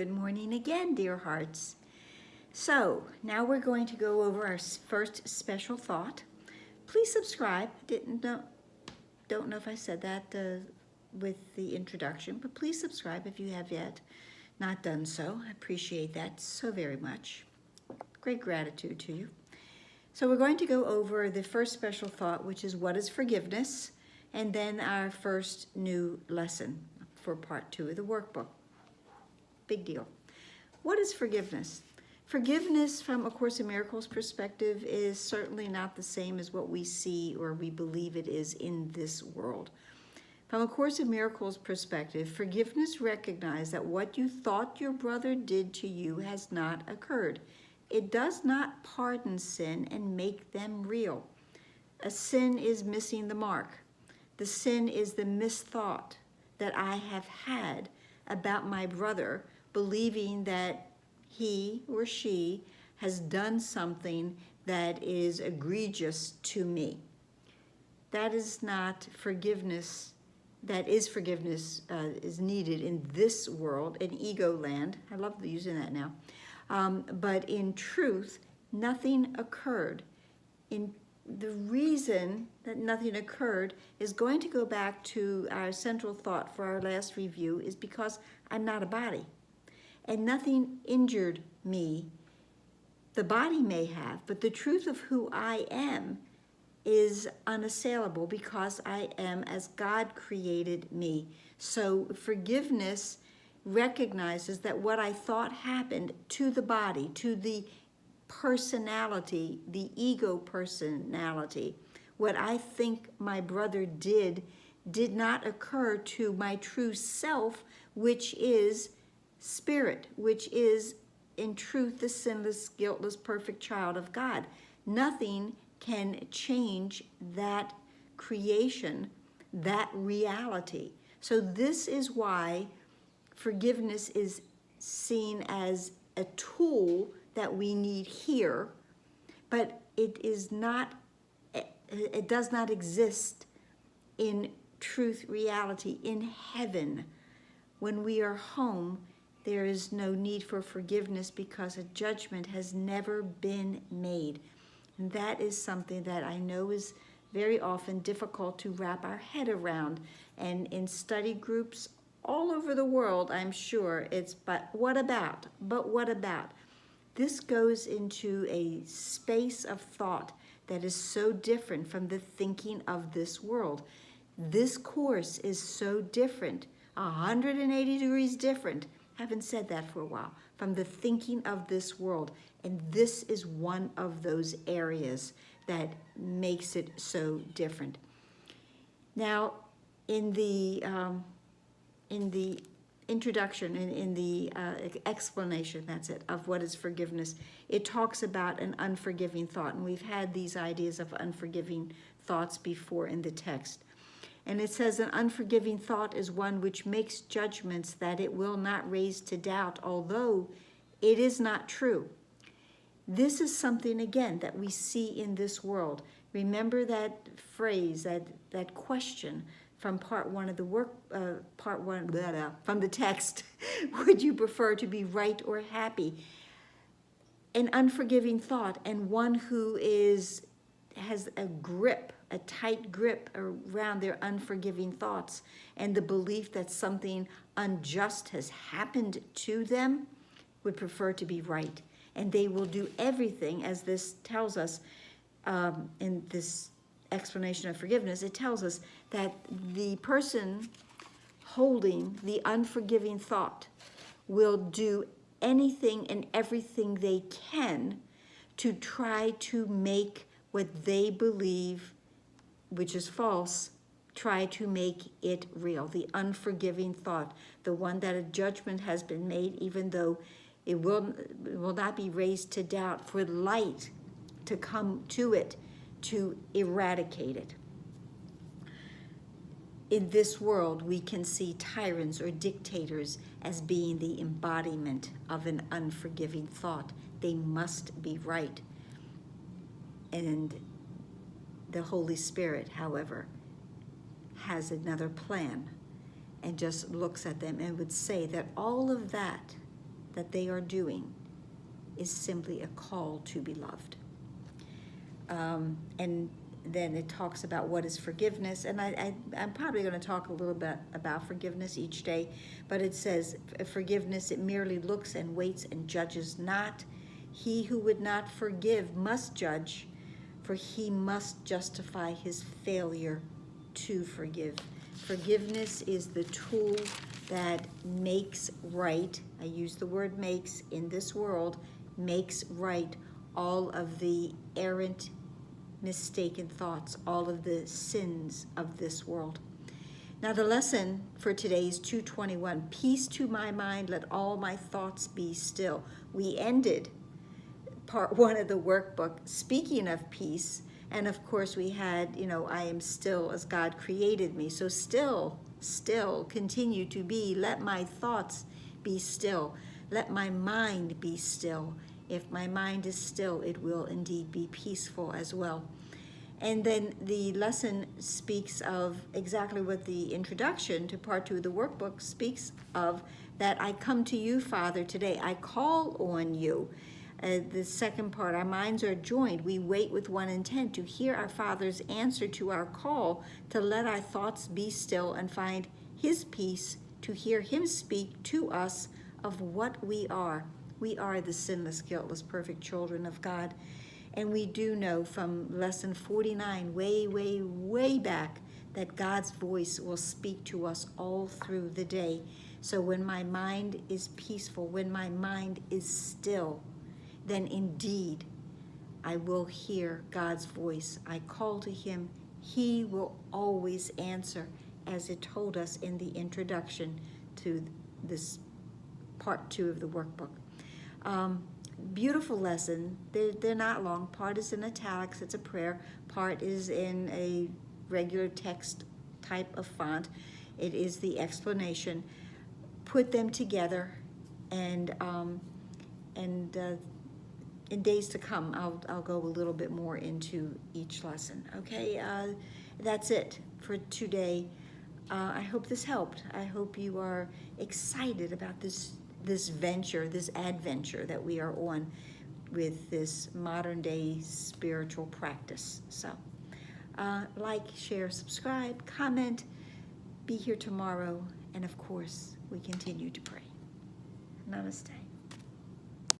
Good morning again, dear hearts. So now we're going to go over our first special thought. Please subscribe. Don't know if I said that with the introduction, but please subscribe if you have yet not done so. I appreciate that so very much. Great gratitude to you. So we're going to go over the first special thought, which is what is forgiveness, and then our first new lesson for part 2 of the workbook. Big deal. What is forgiveness? Forgiveness from A Course in Miracles perspective is certainly not the same as what we see or we believe it is in this world. From A Course in Miracles perspective, forgiveness recognizes that what you thought your brother did to you has not occurred. It does not pardon sin and make them real. A sin is missing the mark. The sin is the misthought that I have had about my brother, believing that he or she has done something that is egregious to me. That is not forgiveness. That is forgiveness is needed in this world, in ego land. I love using that now. But in truth, nothing occurred. The reason that nothing occurred is going to go back to our central thought for our last review, is because I'm not a body. And nothing injured me. The body may have, but the truth of who I am is unassailable because I am as God created me. So forgiveness recognizes that what I thought happened to the body, to the personality, the ego personality, what I think my brother did not occur to my true self, which is spirit, which is in truth the sinless, guiltless, perfect child of God. Nothing can change that creation, that reality. So this is why forgiveness is seen as a tool that we need here, but it does not exist in truth reality, in heaven. When we are home, there is no need for forgiveness because a judgment has never been made. And that is something that I know is very often difficult to wrap our head around. And in study groups all over the world, I'm sure it's, but what about? But what about? This goes into a space of thought that is so different from the thinking of this world. This course is so different, 180 degrees different. Haven't said that for a while, from the thinking of this world. And this is one of those areas that makes it so different. Now, in the introduction, in the explanation, that's it, of what is forgiveness, it talks about an unforgiving thought. And we've had these ideas of unforgiving thoughts before in the text. And it says an unforgiving thought is one which makes judgments that it will not raise to doubt, although it is not true. This is something, again, that we see in this world. Remember that phrase, that question from part 1 of the from the text. Would you prefer to be right or happy? An unforgiving thought, and one who has a tight grip around their unforgiving thoughts and the belief that something unjust has happened to them, would prefer to be right. And they will do everything, as this tells us in this explanation of forgiveness, it tells us that the person holding the unforgiving thought will do anything and everything they can to try to make what they believe, which is false, try to make it real. The unforgiving thought, the one that a judgment has been made, even though it will not be raised to doubt, for light to come to it, to eradicate it. In this world, we can see tyrants or dictators as being the embodiment of an unforgiving thought. They must be right. And the Holy Spirit, however, has another plan and just looks at them and would say that all of that that they are doing is simply a call to be loved. And then it talks about what is forgiveness, and I'm probably going to talk a little bit about forgiveness each day, but it says forgiveness, it merely looks and waits and judges not. He who would not forgive must judge, for he must justify his failure to forgive. Forgiveness is the tool that makes right, I use the word makes in this world, makes right all of the errant, mistaken thoughts, all of the sins of this world. Now the lesson for today is 2:21. Peace to my mind, let all my thoughts be still. We ended part 1 of the workbook speaking of peace, and of course we had, I am still as God created me. So still continue to be, let my thoughts be still. Let my mind be still. If my mind is still, it will indeed be peaceful as well. And then the lesson speaks of exactly what the introduction to part 2 of the workbook speaks of, that I come to you, Father, today. I call on you. The second part, our minds are joined. We wait with one intent to hear our Father's answer to our call, to let our thoughts be still and find his peace, to hear him speak to us of what we are. We are the sinless, guiltless, perfect children of God. And we do know from lesson 49, way back, that God's voice will speak to us all through the day. So when my mind is peaceful, when my mind is still, then indeed I will hear God's voice. I call to him. He will always answer, as it told us in the introduction to this part 2 of the workbook. Beautiful lesson. They're not long. Part is in italics, it's a prayer. Part is in a regular text type of font. It is the explanation. Put them together, and in days to come, I'll go a little bit more into each lesson. Okay, that's it for today. I hope this helped. I hope you are excited about this venture, this adventure that we are on with this modern day spiritual practice. So like, share, subscribe, comment, be here tomorrow, and of course we continue to pray. Namaste.